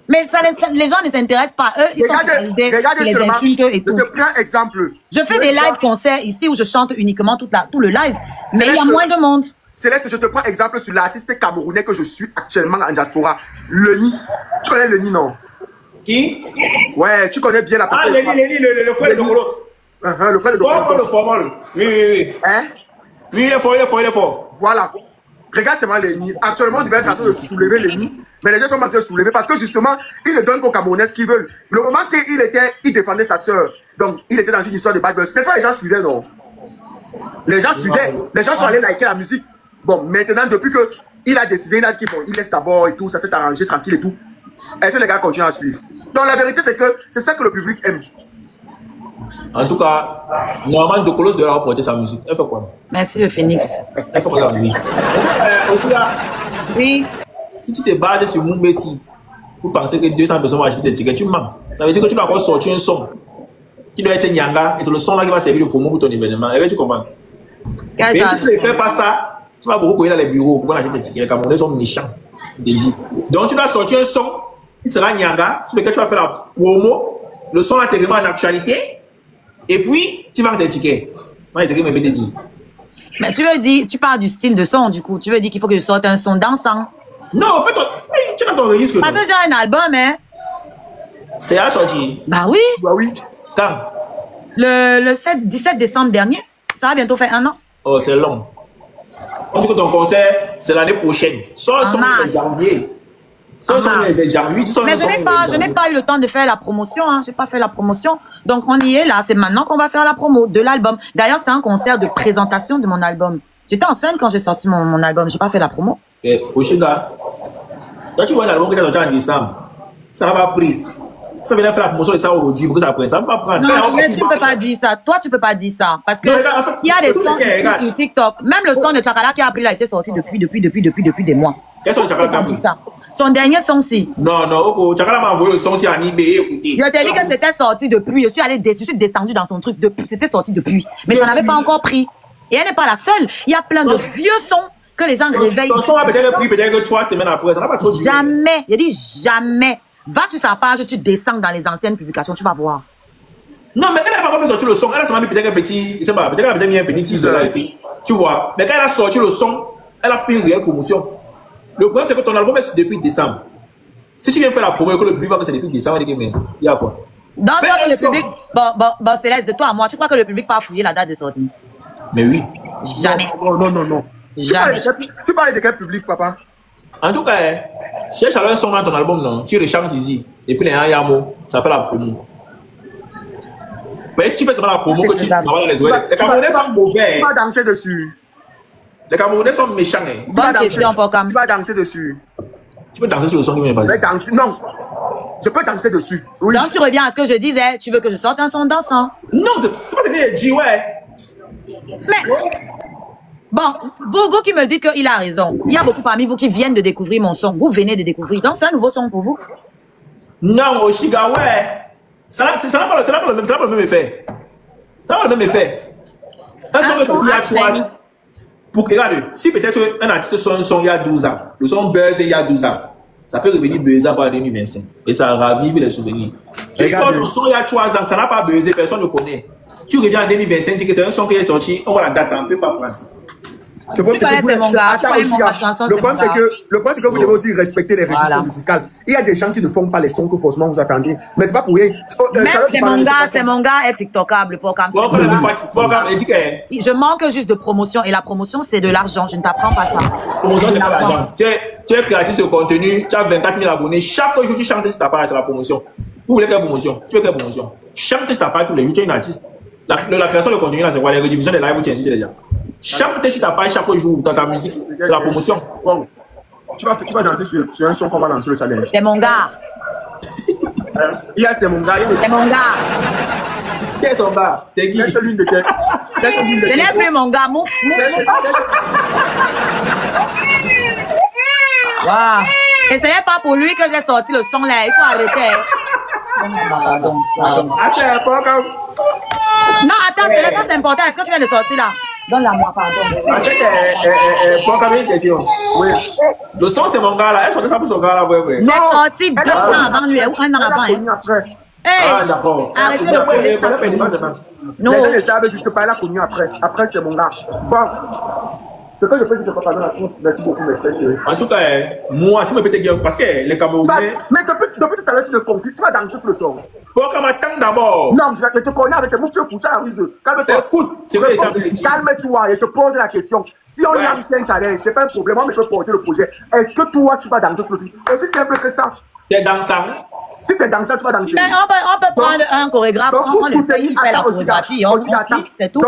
Mais ça, les gens ne s'intéressent pas. Eux, ils sont regardez les seulement, insultes et tout. Je te prends un exemple. Je fais des live concerts ici où je chante uniquement tout le live. Mais il y a moins de monde. Céleste, je te prends exemple sur l'artiste camerounais que je suis actuellement en diaspora. Leni. Tu connais Leni, non? Qui? Ouais, tu connais bien la personne. Ah, Leni, le frère de Dogolos. Le frère de Dogolos. Oui. Hein? Oui, il est fort. Voilà. Regarde seulement Leni. Actuellement, on devait être en train de soulever Leni. Mais les gens sont en train de soulever parce que justement, ils ne donnent qu'aux Camerounais ce qu'ils veulent. Le moment qu'il défendait sa sœur, donc il était dans une histoire de bad buzz. N'est-ce pas, les gens suivaient, non? Les gens suivaient. Les gens sont allés liker la musique. Bon, maintenant, depuis qu'il a décidé, il a dit qu'il laisse d'abord et tout, ça s'est arrangé tranquille et tout. Est-ce que les gars continuent à suivre? Donc la vérité, c'est que c'est ça que le public aime. En tout cas, normalement, Dokolos doit rapporter sa musique. Elle fait quoi? Merci le Phoenix. Elle fait quoi la musique? Oui. Si tu te bases sur Mumbai pour penser que 200 personnes vont acheter tes tickets, tu mens. Ça veut dire que tu dois encore sortir un son qui doit être Nyanga et c'est le son là qui va servir de promo pour ton événement. Et tu comprends? Mais si tu ne fais pas ça, tu vas beaucoup courir dans les bureaux pour qu'on achète tes tickets. Les Camerounais sont méchants. Donc tu dois sortir un son qui sera Nyanga sur lequel tu vas faire la promo. Le son là te remet en actualité et puis tu vends tes tickets. Moi, c'est ce que je me dit. Mais tu parles du style de son du coup. Tu veux dire qu'il faut que je sorte un son dansant? Non, en fait, tu n'as pas de risque. Parce que j'ai un album, hein. C'est à sortir. Bah oui. Bah oui. Quand? Le 17 décembre dernier. Ça va bientôt faire 1 an. Oh, c'est long. On dit que ton concert, c'est l'année prochaine. Soit son janvier. Soit son janvier. Mais je n'ai pas eu le temps de faire la promotion. Hein. Je n'ai pas fait la promotion. Donc, on y est là. C'est maintenant qu'on va faire la promo de l'album. D'ailleurs, c'est un concert de présentation de mon album. J'étais en scène quand j'ai sorti mon album. Je n'ai pas fait la promo. Et Oshiga, toi, tu vois l'album que tu as sorti en décembre. Ça n'a pas pris. Tu viens faire la promotion de ça aujourd'hui pour que ça prenne. Ça ne va pas prendre. Non, mais tu ne peux pas dire ça. Toi, tu ne peux pas dire ça. Parce que il y a des sons sur TikTok. Même le son de Chakala qui a pris, il a été sorti depuis des mois. Quel son de Chakala qui a pris? Son dernier son-ci. Non, non, Chakala m'a envoyé le son-ci en eBay, écoutez. Je t'ai dit que c'était sorti depuis. Je suis descendu dans son truc. C'était sorti depuis. Mais ça n'avait pas encore pris. Et elle n'est pas la seule. Il y a plein de vieux sons que les gens réveillent. Son son a peut-être pris peut-être 3 semaines après. Ça n'a pas trop duré. Jamais. J'ai dit jamais. Va sur sa page, tu descends dans les anciennes publications, tu vas voir. Non, mais elle n'a pas encore fait sortir le son. Elle a seulement mis peut-être un petit, je sais pas, peut-être elle a peut-être mis un petit teaser là. Tu vois. Mais quand elle a sorti le son, elle a fait une réelle promotion. Le problème, c'est que ton album est depuis décembre. Si tu viens faire la promo et que le public voit que c'est depuis décembre, il dit, mais il y a quoi? Donc, le public, bon, Céleste, de toi à moi, tu crois que le public va fouiller la date de sortie? Mais oui. Jamais. Non. Jamais. Tu parles de quel public, papa? En tout cas, cherche alors un son dans ton album, non? Tu rechantes ici. Et puis les Yamo, ça fait la promo. Mais si tu fais seulement la promo, que tu vas dans les oreilles. Les Camerounais sont mauvais. Tu vas danser dessus. Les Camerounais sont méchants. Bonne question, Pokam. Tu vas danser dessus. Tu peux danser sur le son qui vient de passer. Non. Je peux danser dessus. Oui. Donc tu reviens à ce que je disais. Tu veux que je sorte un son dansant? Non, c'est pas ce que j'ai dit, ouais. Mais... Bon, vous qui me dites qu'il a raison, il y a beaucoup parmi vous qui viennent de découvrir mon son. Vous venez de découvrir. Donc, c'est un nouveau son pour vous. Non, Oshiga, ouais. Ça n'a pas le même effet. Ça n'a pas le même effet. Un son que sorti il y a 3 ans. Pour que, regarde, si peut-être un artiste sort un son il y a 12 ans, le son buzz il y a 12 ans, ça peut revenir buzzer en 2025. Et ça ravive les souvenirs. Tu sors ton son il y a 3 ans, ça n'a pas buzzé, personne ne connaît. Tu reviens en 2025, tu dis que c'est un son qui est sorti, on voit la date, ça ne peut pas prendre. Le problème, c'est que vous devez aussi respecter les registres musicaux. Il y a des gens qui ne font pas les sons que forcément vous attendez. Mais c'est pas pour rien. C'est mon gars est tiktokable. Je manque juste de promotion. Et la promotion, c'est de l'argent. Je ne t'apprends pas ça. Promotion, c'est pas l'argent. Tu es créatif de contenu, tu as 24 000 abonnés. Chaque jour, tu chantes sur ta page, c'est la promotion. Vous voulez quelle promotion? Tu veux quelle promotion? Chante sur ta page tous les jours, tu es une artiste. La création de contenu, là, c'est quoi? Les rediffusions des lives où tu incites les gens. Chante sur ta page chaque jour dans ta musique. C'est la promotion. Bon. Tu vas danser sur un son qu'on va lancer le challenge. C'est mon gars. C'est mon gars. C'est mon gars. Qui est son gars? C'est qui? C'est l'une de tes. Ce n'est plus mon gars. Waouh. Et ce n'est pas pour lui que j'ai sorti le son là. Il faut arrêter. Pardon. Non, attends, c'est important. Est-ce que tu viens de sortir là? Donne-la-moi, pardon. Pour quand même une question. Oui. Le son, c'est mon gars là. Elle sortait ça pour son gars là, ouais. Elle est sortie 2 ans avant lui, ou 1 an avant. Ah, d'accord. Arrêtez de poser ça. Non. Elle ne savait juste pas, elle a connu après. Après, c'est mon gars. Bon. Ce que je peux dire, c'est pas pardon à tous. Merci beaucoup, mes frères chéris. En tout cas, moi, si je peux te dire, parce que les Camerounais. Mais depuis tout à l'heure, tu ne confus. Tu vas danser sur le son. Pour qu'on m'attende d'abord. Non, je te connais avec tes moufs, tu es foutu à la ruse. Calme-toi. Écoute, c'est vrai, ça veut dire. Calme-toi et te pose la question. Si on lance un challenge, c'est pas un problème, on peut porter le projet. Est-ce que toi, tu vas danser sur le truc? Aussi simple que ça. T'es dansant. Si c'est dansant, tu vas danser. Mais on peut prendre un chorégraphe, on le paye, il fait la chorégraphie, on fixe, c'est tout.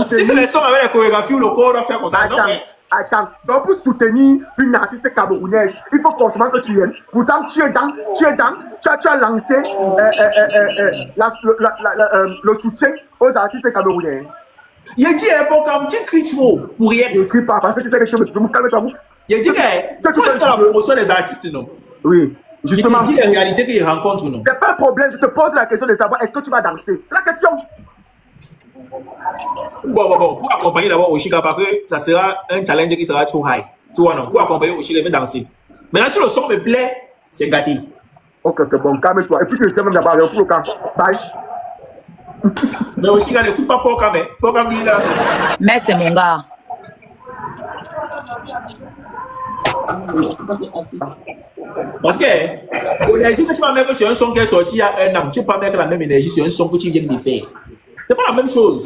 Si c'est les sons avec la chorégraphie ou le corps, on doit faire comme ça. Attends, donc pour soutenir une artiste camerounaise, il faut forcément que tu viennes. Pourtant, tu as lancé le soutien aux artistes camerounais. Il a dit à l'époque, tu cries trop pour rien. Je ne crie pas, parce que tu sais que tu veux me calmer toi, mouf. Il a dit que c'est la promotion des artistes, non? Oui, justement. Il dit les réalités qu'ils rencontrent, non? C'est pas un problème, je te pose la question de savoir est-ce que tu vas danser. C'est la question. Bon, pour accompagner d'abord Oshiga, parce que ça sera un challenge qui sera trop high. Tu vois, non? Pour accompagner Oshiga, il va danser. Maintenant, si le son me plaît, c'est gâté. Ok, bon, calme-toi. Et puis tu tiens même d'abord pour le camp. Bye. Mais Oshiga n'écoute pas Pokam, mais Pokam lui là. Mais c'est mon gars. Parce que l'énergie que tu vas mettre sur un son qui est sorti il y a un an, tu ne peux pas mettre la même énergie sur un son que tu viens de faire. C'est pas la même chose.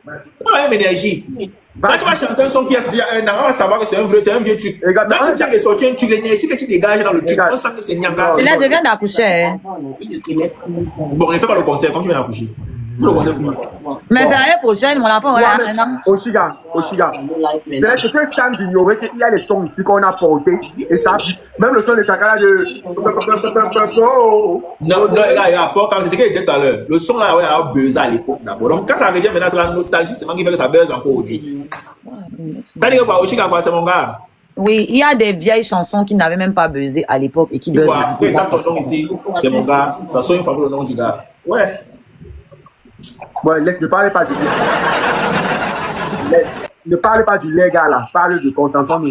C'est pas la même énergie. Quand tu vas chanter un son qui est sorti il y a un an, on va savoir que c'est un vieux truc. Quand tu viens de sortir un truc, l'énergie que tu dégages dans le truc, on sent que c'est Nyanga. C'est là, je viens d'accoucher. Bon, ne fais pas le concert quand tu viens d'accoucher. Fais le concert pour moi. Mais c'est l'année prochaine, mon enfant aura un an. Oshiga. C'est sans ignorer qu'il y a des sons ici qu'on a portés. Et ça, même le son de Chakala de. Non, c'est ce qu'il disait tout à l'heure. Le son là, ouais, a buzzé à l'époque d'abord. Donc quand ça revient maintenant, c'est la nostalgie, c'est moi qui fait que ça buzz encore aujourd'hui. T'as dit que Oshiga, c'est mon gars. Oui, il y a des vieilles chansons qui n'avaient même pas buzzé à l'époque et qui buzzent. Tu vois, quand ton nom ici, c'est mon gars, ça sonne une fois le nom du gars. Ouais. Ouais, ne parlez pas du ne parlez pas du légal là, parle de consentement.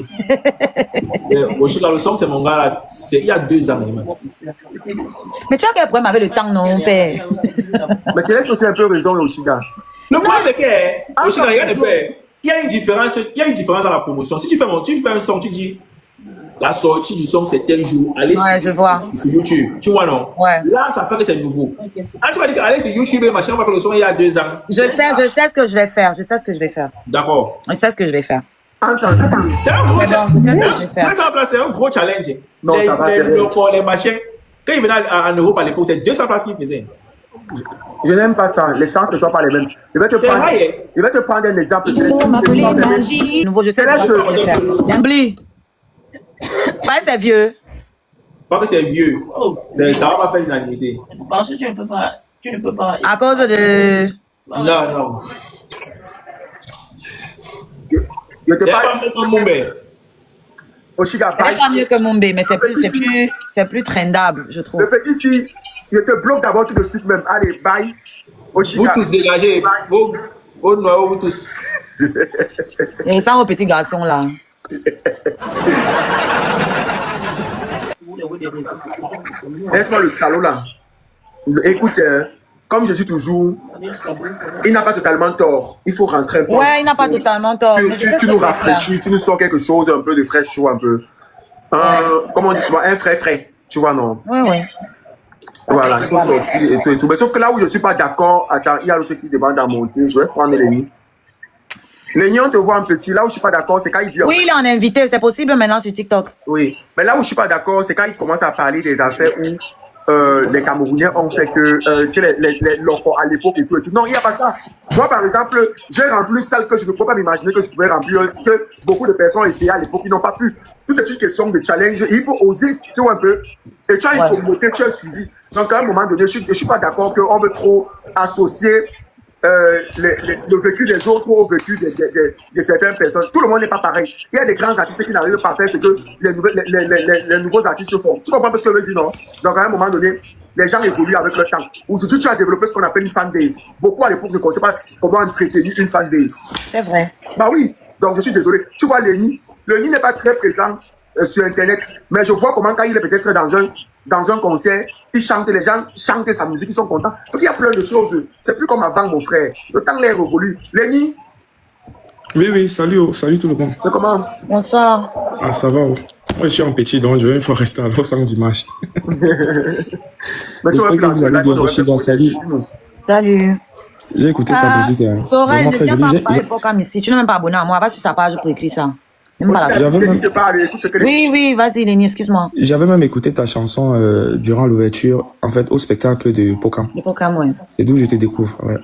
Oshiga, le son, c'est mon gars là, c'est il y a 2 ans. Mais tu as quel problème avec le temps, non, père? Mais c'est laisse aussi un peu raison, Oshiga. Le point, c'est que, Oshiga, regarde un peu, il y a une différence dans la promotion. Si tu fais un son, tu dis, la sortie du son, c'est tel jour. Allez sur YouTube. Tu vois, non? Ouais. Là, ça fait que c'est nouveau. Ah, tu vas dire qu'aller sur YouTube et machin, on va faire le son il y a 2 ans. Je sais ce que je vais faire. D'accord. Je sais ce que je vais faire. C'est un gros challenge. C'est un gros challenge. Non, les machins, quand ils venaient en Europe à l'époque, c'est 200 places qu'ils faisaient. Je n'aime pas ça. Les chances ne sont pas les mêmes. Je vais te prendre un exemple. Nouveau, je sais ce que je vais faire. Oublie. Pas c'est vieux. Pas que c'est vieux. Ça va pas faire l'unanimité. Parce que tu ne peux pas. À cause de. Non. C'est pas mieux que Mumbai. Oshiga, c'est pas mieux que Mumbai, mais c'est plus trendable, je trouve. Le petit, si je te bloque d'abord tout de suite même. Allez, bye. Oshiga. Vous tous dégagez. Vous noirs, vous tous. Et ça, vos petits garçons là. Laisse-moi le salaud là. Écoute, comme je dis toujours, il n'a pas totalement tort. Il faut rentrer un peu. Ouais, il n'a pas totalement tort. Tu nous rafraîchis, tu nous sors quelque chose, un peu de fraîche chaud, un peu. Comment on dit souvent, un frais. Tu vois, non? Oui. Voilà, il faut sortir et tout. Mais sauf que là où je ne suis pas d'accord, attends, il y a l'autre qui demande à monter. Je vais prendre Léni. Léni, on te voit un petit. Là où je ne suis pas d'accord, c'est quand il dit. Oui, il est en invité. C'est possible maintenant sur TikTok. Oui. Mais là où je ne suis pas d'accord, c'est quand il commence à parler des affaires où les Camerounais ont fait que les locaux à l'époque et tout. Non, il n'y a pas ça. Moi, par exemple, j'ai rempli une salle que je ne peux pas m'imaginer que je pouvais remplir, que beaucoup de personnes ont essayé à l'époque, ils n'ont pas pu. Tout est une question de challenge. Il faut oser, tu vois un peu. Et tu as une communauté, tu as suivi. Donc, à un moment donné, je ne suis pas d'accord qu'on veut trop associer le vécu des autres au vécu de certaines personnes. Tout le monde n'est pas pareil. Il y a des grands artistes qui n'arrivent pas à faire ce que les nouveaux artistes font. Tu comprends ce que je veux dire, non? Donc, à un moment donné, les gens évoluent avec le temps. Aujourd'hui, tu as développé ce qu'on appelle une fanbase. Beaucoup à l'époque ne connaissaient pas comment entretenir une fanbase. C'est vrai. Bah oui. Donc, je suis désolé. Tu vois, Léni n'est pas très présent sur Internet. Mais je vois comment, quand il est peut-être dans un concert, il chante, les gens chantent sa musique, ils sont contents. Donc il y a plein de choses. C'est plus comme avant, mon frère. Le temps est révolu. Léni? Oui, salut tout le monde. C'est comment? Bonsoir. Ah, ça va. Moi, je suis en petit, donc je vais une fois rester alors sans image. J'espère que vous allez bien, Oshiga. Salut. Salut. J'ai écouté ta musique. Vraiment très jolie. Si tu n'es même pas abonné à moi, va sur sa page pour écrire ça. Oui, vas-y, Léni, excuse-moi. J'avais même écouté ta chanson durant l'ouverture, en fait, au spectacle de Pokam. De Pokam, ouais. C'est d'où je te découvre, ouais.